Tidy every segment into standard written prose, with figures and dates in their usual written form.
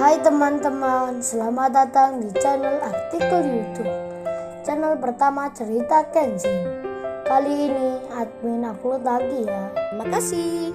Hai teman-teman, selamat datang di channel artikel YouTube. Channel pertama cerita Kenshin. Kali ini admin upload lagi ya. Terima kasih.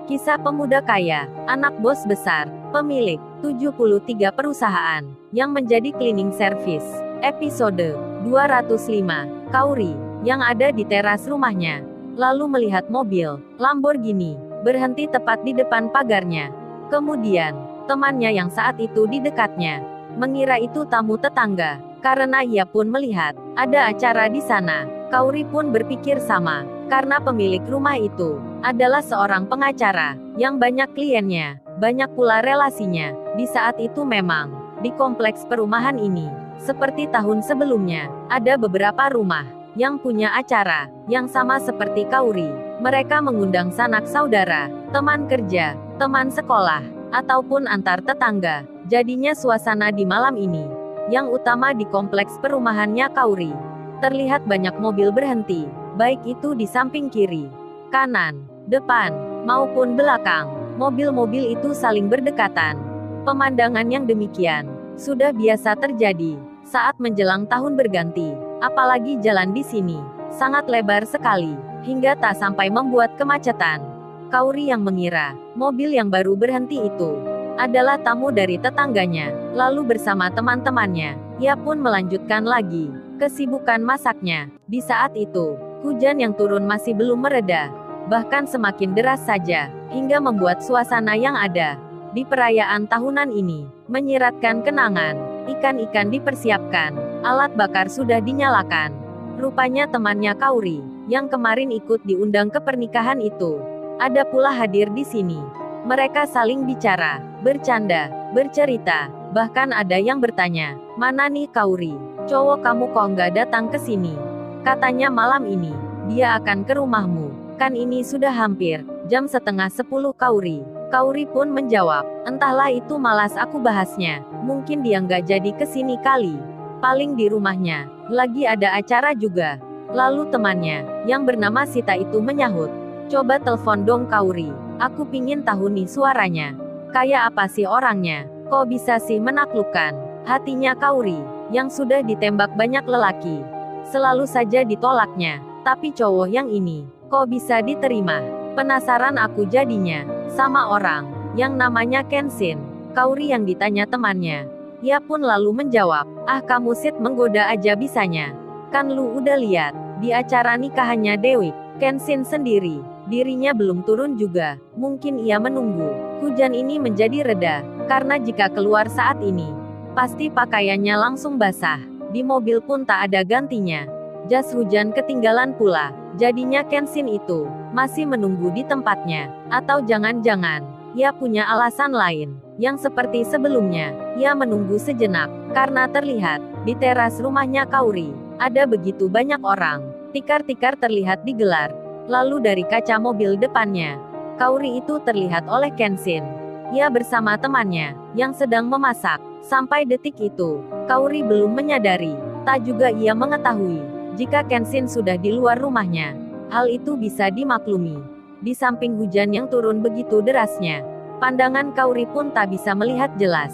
Kisah pemuda kaya, anak bos besar, pemilik 73 perusahaan, yang menjadi cleaning service. Episode 205, Kaori, yang ada di teras rumahnya. Lalu melihat mobil Lamborghini berhenti tepat di depan pagarnya. Kemudian, temannya yang saat itu di dekatnya mengira itu tamu tetangga, karena ia pun melihat ada acara di sana. Kaori pun berpikir sama, karena pemilik rumah itu adalah seorang pengacara yang banyak kliennya, banyak pula relasinya. Di saat itu memang di kompleks perumahan ini, seperti tahun sebelumnya, ada beberapa rumah yang punya acara yang sama seperti Kaori. Mereka mengundang sanak saudara, teman kerja, teman sekolah, ataupun antar tetangga. Jadinya suasana di malam ini yang utama di kompleks perumahannya Kaori. Terlihat banyak mobil berhenti, baik itu di samping kiri, kanan, depan, maupun belakang. Mobil-mobil itu saling berdekatan. Pemandangan yang demikian sudah biasa terjadi saat menjelang tahun berganti. Apalagi jalan di sini sangat lebar sekali, hingga tak sampai membuat kemacetan. Kaori yang mengira mobil yang baru berhenti itu adalah tamu dari tetangganya. Lalu bersama teman-temannya, ia pun melanjutkan lagi kesibukan masaknya. Di saat itu, hujan yang turun masih belum mereda, bahkan semakin deras saja, hingga membuat suasana yang ada di perayaan tahunan ini menyiratkan kenangan. Ikan-ikan dipersiapkan, alat bakar sudah dinyalakan. Rupanya temannya Kaori, yang kemarin ikut diundang ke pernikahan itu, ada pula hadir di sini. Mereka saling bicara, bercanda, bercerita, bahkan ada yang bertanya, "Mana nih Kaori? Cowok kamu kok nggak datang ke sini? Katanya malam ini, dia akan ke rumahmu. Kan ini sudah hampir jam setengah 10 Kaori." Kaori pun menjawab, "Entahlah, itu malas aku bahasnya. Mungkin dia nggak jadi kesini kali. Paling di rumahnya lagi ada acara juga." Lalu temannya, yang bernama Sita itu menyahut, "Coba telepon dong Kaori. Aku pingin tahu nih suaranya. Kayak apa sih orangnya? Kok bisa sih menaklukkan hatinya Kaori, yang sudah ditembak banyak lelaki. Selalu saja ditolaknya. Tapi cowok yang ini, kok bisa diterima? Penasaran aku jadinya sama orang yang namanya Kenshin." Kaori yang ditanya temannya. Ia pun lalu menjawab, "Ah kamu Sid menggoda aja bisanya. Kan lu udah lihat di acara nikahannya Dewi." Kenshin sendiri, dirinya belum turun juga. Mungkin ia menunggu hujan ini menjadi reda, karena jika keluar saat ini, pasti pakaiannya langsung basah. Di mobil pun tak ada gantinya. Jas hujan ketinggalan pula. Jadinya Kenshin itu masih menunggu di tempatnya. Atau jangan-jangan ia punya alasan lain, yang seperti sebelumnya, ia menunggu sejenak, karena terlihat di teras rumahnya Kaori ada begitu banyak orang. Tikar-tikar terlihat digelar. Lalu dari kaca mobil depannya, Kaori itu terlihat oleh Kenshin. Ia bersama temannya yang sedang memasak. Sampai detik itu, Kaori belum menyadari, tak juga ia mengetahui jika Kenshin sudah di luar rumahnya. Hal itu bisa dimaklumi. Di samping hujan yang turun begitu derasnya, pandangan Kaori pun tak bisa melihat jelas.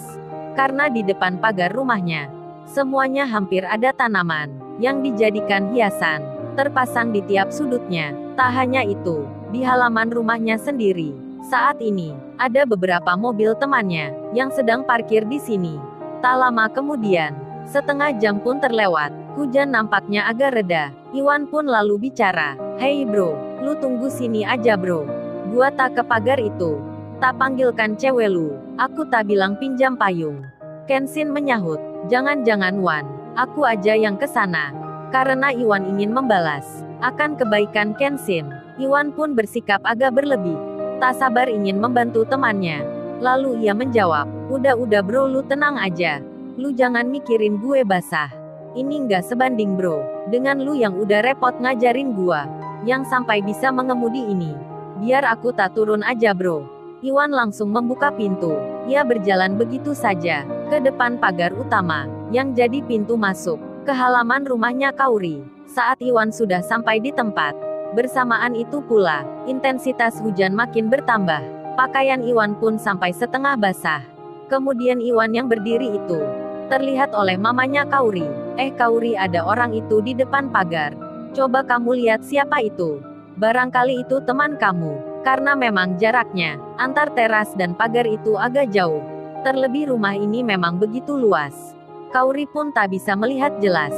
Karena di depan pagar rumahnya, semuanya hampir ada tanaman yang dijadikan hiasan, terpasang di tiap sudutnya. Tak hanya itu, di halaman rumahnya sendiri, saat ini, ada beberapa mobil temannya yang sedang parkir di sini. Tak lama kemudian, setengah jam pun terlewat, hujan nampaknya agak reda. Iwan pun lalu bicara, "Hei bro, lu tunggu sini aja bro. Gua tak ke pagar itu. Tak panggilkan cewek lu. Aku tak bilang pinjam payung." Kenshin menyahut, "Jangan-jangan Wan, aku aja yang ke sana." Karena Iwan ingin membalas akan kebaikan Kenshin, Iwan pun bersikap agak berlebih. Tak sabar ingin membantu temannya. Lalu ia menjawab, "Udah bro, lu tenang aja. Lu jangan mikirin gue basah. Ini nggak sebanding bro, dengan lu yang udah repot ngajarin gua, yang sampai bisa mengemudi ini. Biar aku tak turun aja bro." Iwan langsung membuka pintu. Ia berjalan begitu saja ke depan pagar utama, yang jadi pintu masuk ke halaman rumahnya Kaori. Saat Iwan sudah sampai di tempat, Bersamaan itu pula, intensitas hujan makin bertambah. Pakaian Iwan pun sampai setengah basah. Kemudian Iwan yang berdiri itu terlihat oleh mamanya Kauri. Kauri, ada orang itu di depan pagar. Coba kamu lihat siapa itu. Barangkali itu teman kamu. Karena memang jaraknya antar teras dan pagar itu agak jauh. Terlebih rumah ini memang begitu luas. Kauri pun tak bisa melihat jelas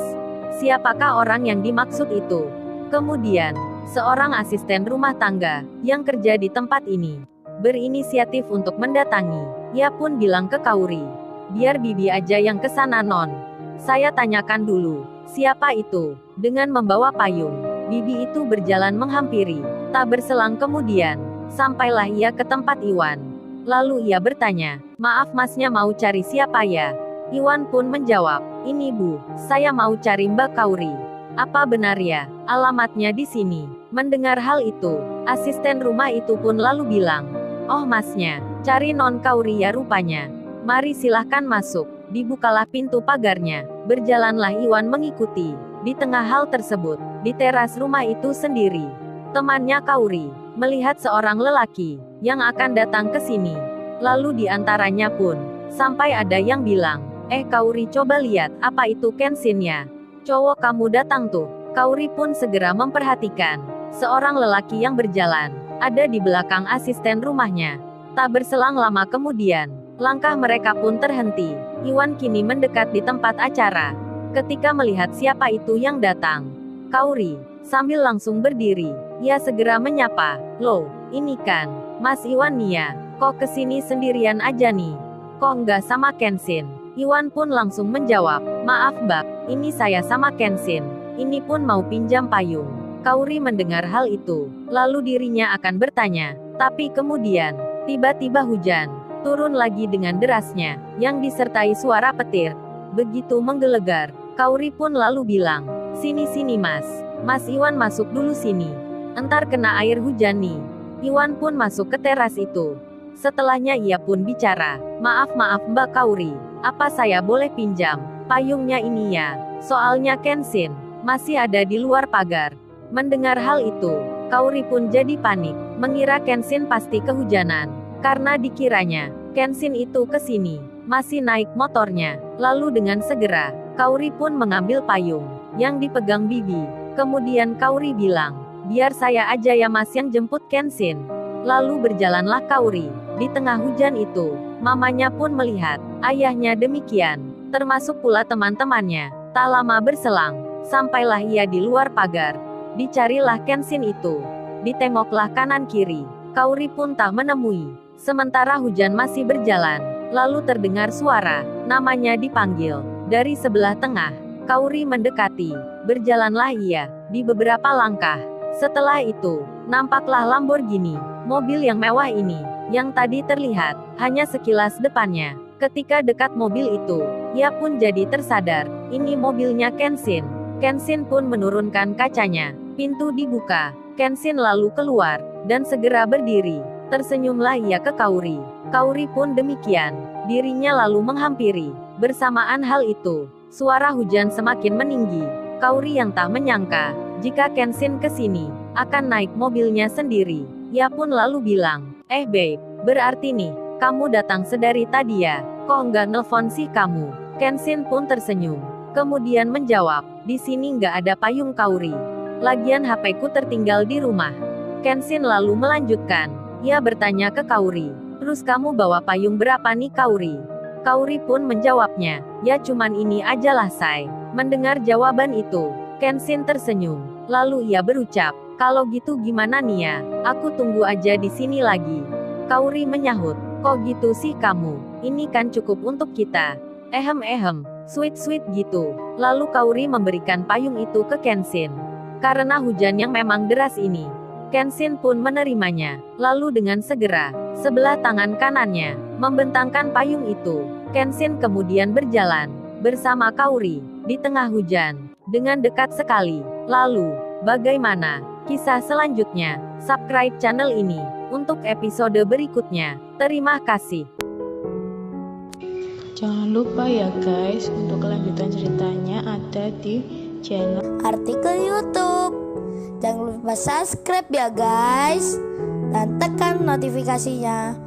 siapakah orang yang dimaksud itu. Kemudian, seorang asisten rumah tangga yang kerja di tempat ini berinisiatif untuk mendatangi. Ia pun bilang ke Kauri, biar Bibi aja yang kesana non. Saya tanyakan dulu, siapa itu? Dengan membawa payung, Bibi itu berjalan menghampiri. Tak berselang kemudian, sampailah ia ke tempat Iwan. Lalu ia bertanya, maaf masnya mau cari siapa ya? Iwan pun menjawab, ini bu, saya mau cari Mbak Kauri. Apa benar ya, alamatnya di sini? Mendengar hal itu, asisten rumah itu pun lalu bilang, oh masnya, cari non Kauri ya rupanya. Mari silahkan masuk. Dibukalah pintu pagarnya. Berjalanlah Iwan mengikuti. Di tengah hal tersebut, di teras rumah itu sendiri, temannya Kauri melihat seorang lelaki yang akan datang ke sini. Lalu di antaranya pun sampai ada yang bilang, Kauri coba lihat, apa itu Kenshin-nya? Cowok kamu datang tuh. Kauri pun segera memperhatikan seorang lelaki yang berjalan ada di belakang asisten rumahnya. Tak berselang lama kemudian, langkah mereka pun terhenti. Iwan kini mendekat di tempat acara. Ketika melihat siapa itu yang datang, Kauri sambil langsung berdiri, ia segera menyapa, loh, ini kan Mas Iwan Nia, kok kesini sendirian aja nih? Kok nggak sama Kenshin? Iwan pun langsung menjawab, maaf mbak, ini saya sama Kenshin. Ini pun mau pinjam payung. Kauri mendengar hal itu, lalu dirinya akan bertanya, tapi kemudian, tiba-tiba hujan turun lagi dengan derasnya, yang disertai suara petir begitu menggelegar. Kauri pun lalu bilang, sini-sini mas. Mas Iwan masuk dulu sini. Entar kena air hujan nih. Iwan pun masuk ke teras itu. Setelahnya ia pun bicara, maaf Mbak Kauri, apa saya boleh pinjam payungnya ini ya? Soalnya Kenshin masih ada di luar pagar. Mendengar hal itu, Kauri pun jadi panik, mengira Kenshin pasti kehujanan. Karena dikiranya, Kenshin itu ke sini, masih naik motornya. Lalu dengan segera, Kauri pun mengambil payung yang dipegang Bibi. Kemudian Kauri bilang, biar saya aja ya mas yang jemput Kenshin. Lalu berjalanlah Kauri. Di tengah hujan itu, mamanya pun melihat ayahnya demikian, termasuk pula teman-temannya. Tak lama berselang, sampailah ia di luar pagar. Dicarilah Kenshin itu. Ditengoklah kanan kiri. Kauri pun tak menemui. Sementara hujan masih berjalan, lalu terdengar suara namanya dipanggil dari sebelah tengah. Kauri mendekati. Berjalanlah ia di beberapa langkah. Setelah itu, nampaklah Lamborghini, mobil yang mewah ini, yang tadi terlihat hanya sekilas depannya. Ketika dekat mobil itu, ia pun jadi tersadar, ini mobilnya Kenshin. Kenshin pun menurunkan kacanya. Pintu dibuka. Kenshin lalu keluar dan segera berdiri. Tersenyumlah ia ke Kauri. Kauri pun demikian. Dirinya lalu menghampiri. Bersamaan hal itu, suara hujan semakin meninggi. Kauri yang tak menyangka jika Kenshin kesini akan naik mobilnya sendiri. Ia pun lalu bilang, babe, berarti nih kamu datang sedari tadi ya? Kok nggak nelfon sih kamu? Kenshin pun tersenyum. Kemudian menjawab, di sini nggak ada payung Kauri. Lagian HP ku tertinggal di rumah. Kenshin lalu melanjutkan. Ia bertanya ke Kauri, terus kamu bawa payung berapa nih Kauri? Kauri pun menjawabnya, ya cuman ini aja lah say. Mendengar jawaban itu, Kenshin tersenyum. Lalu ia berucap, kalau gitu gimana nih ya? Aku tunggu aja di sini lagi. Kauri menyahut, kok gitu sih kamu? Ini kan cukup untuk kita. Sweet gitu. Lalu Kauri memberikan payung itu ke Kenshin. Karena hujan yang memang deras ini, Kenshin pun menerimanya. Lalu dengan segera, sebelah tangan kanannya membentangkan payung itu. Kenshin kemudian berjalan bersama Kauri di tengah hujan dengan dekat sekali. Lalu, bagaimana kisah selanjutnya? Subscribe channel ini untuk episode berikutnya. Terima kasih. Jangan lupa ya guys, untuk kelanjutan ceritanya ada di channel Artikel YouTube. Jangan lupa subscribe ya guys, dan tekan notifikasinya